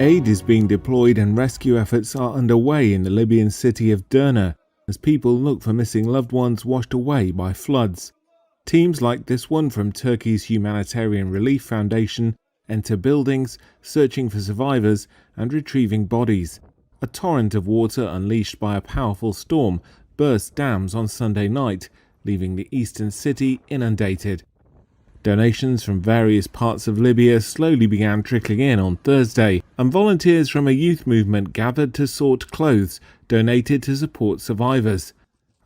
Aid is being deployed and rescue efforts are underway in the Libyan city of Derna as people look for missing loved ones washed away by floods. Teams like this one from Turkey's Humanitarian Relief Foundation enter buildings, searching for survivors and retrieving bodies. A torrent of water unleashed by a powerful storm burst dams on Sunday night, leaving the eastern city inundated. Donations from various parts of Libya slowly began trickling in on Thursday, and volunteers from a youth movement gathered to sort clothes donated to support survivors.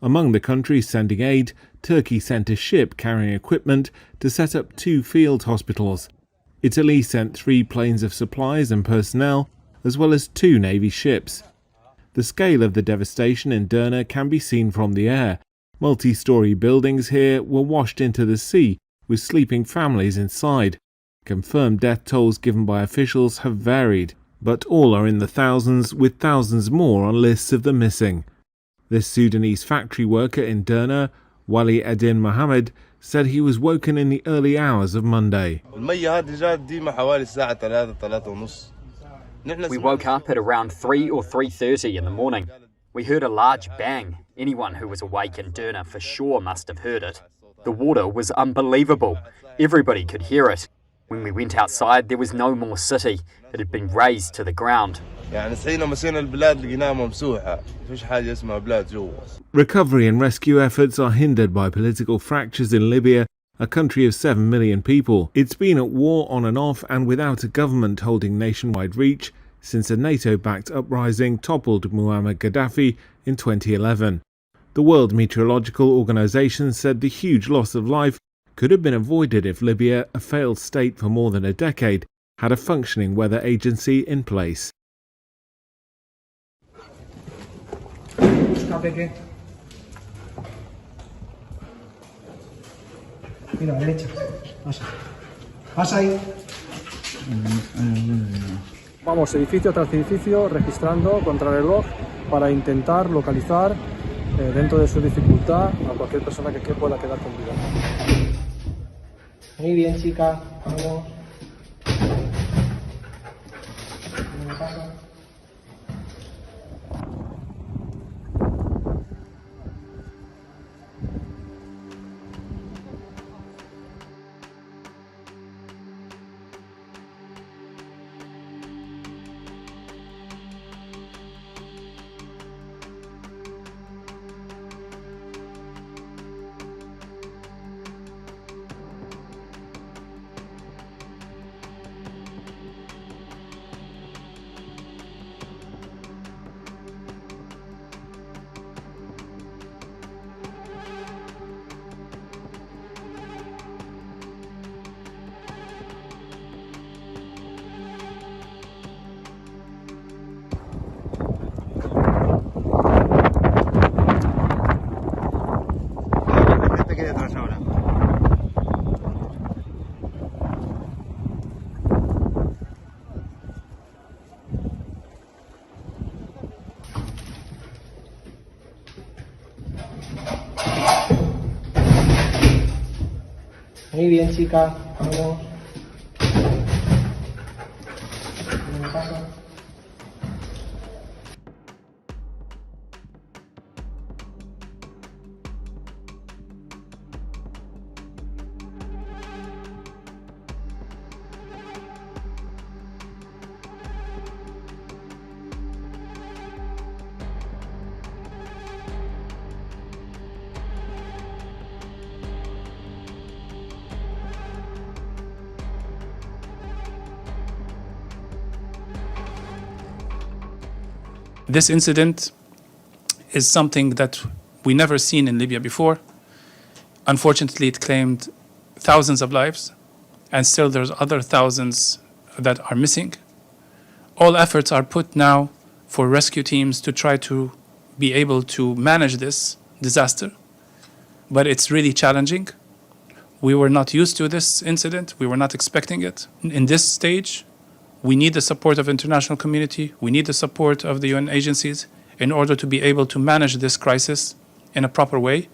Among the countries sending aid, Turkey sent a ship carrying equipment to set up 2 field hospitals. Italy sent 3 planes of supplies and personnel, as well as 2 Navy ships. The scale of the devastation in Derna can be seen from the air. Multi-story buildings here were washed into the sea, with sleeping families inside. Confirmed death tolls given by officials have varied, but all are in the thousands, with thousands more on lists of the missing. This Sudanese factory worker in Derna, Wali Edin Mohammed, said he was woken in the early hours of Monday. We woke up at around 3 or 3:30 in the morning. We heard a large bang. Anyone who was awake in Derna for sure must have heard it. The water was unbelievable. Everybody could hear it. When we went outside, there was no more city. It had been razed to the ground. Recovery and rescue efforts are hindered by political fractures in Libya, a country of 7 million people. It's been at war on and off and without a government holding nationwide reach since a NATO-backed uprising toppled Muammar Gaddafi in 2011. The World Meteorological Organization said the huge loss of life could have been avoided if Libya, a failed state for more than a decade, had a functioning weather agency in place. Vamos edificio tras edificio registrando contrarreloj para intentar localizar dentro de su dificultad a cualquier persona que pueda quedar con vida. Muy bien, chica, vamos. Muy bien, chica, vamos. This incident is something that we never seen in Libya before. Unfortunately, it claimed thousands of lives, and still there's other thousands that are missing. All efforts are put now for rescue teams to try to be able to manage this disaster, but it's really challenging. We were not used to this incident. We were not expecting it. In this stage, we need the support of the international community. We need the support of the UN agencies in order to be able to manage this crisis in a proper way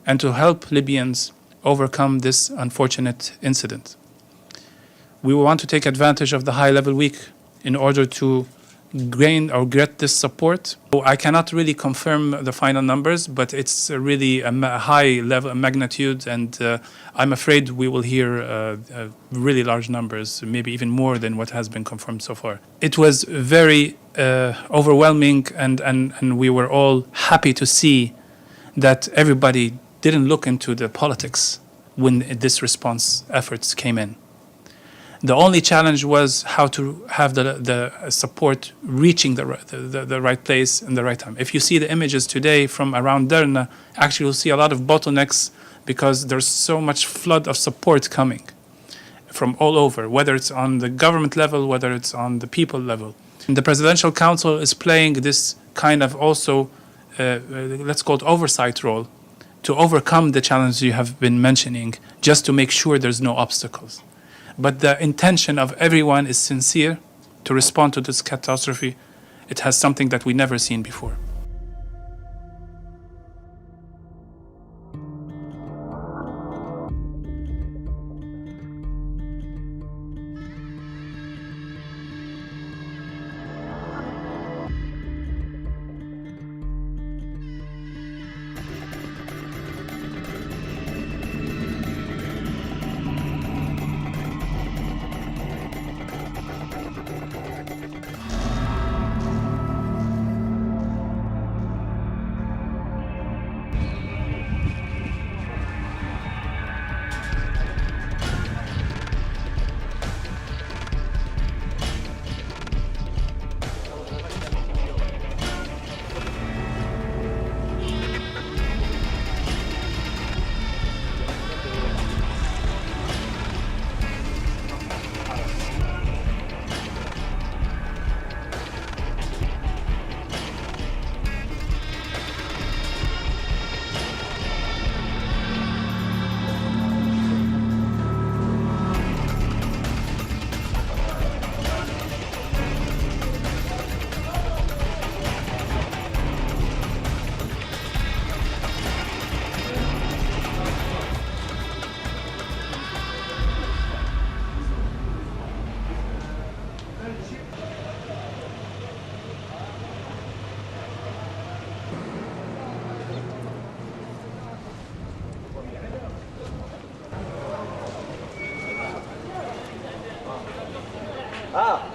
and to help Libyans overcome this unfortunate incident. We want to take advantage of the high-level week in order to gain or get this support. I cannot really confirm the final numbers, but it's really a high level of magnitude, and I'm afraid we will hear really large numbers, maybe even more than what has been confirmed so far. It was very overwhelming, and we were all happy to see that everybody didn't look into the politics when this response efforts came in. The only challenge was how to have the support reaching the right place in the right time. If you see the images today from around Derna, actually you'll see a lot of bottlenecks because there's so much flood of support coming from all over, whether it's on the government level, whether it's on the people level. And the Presidential Council is playing this kind of also, let's call it oversight role, to overcome the challenges you have been mentioning, just to make sure there's no obstacles. But the intention of everyone is sincere to respond to this catastrophe. It has something that we never seen before. Ah.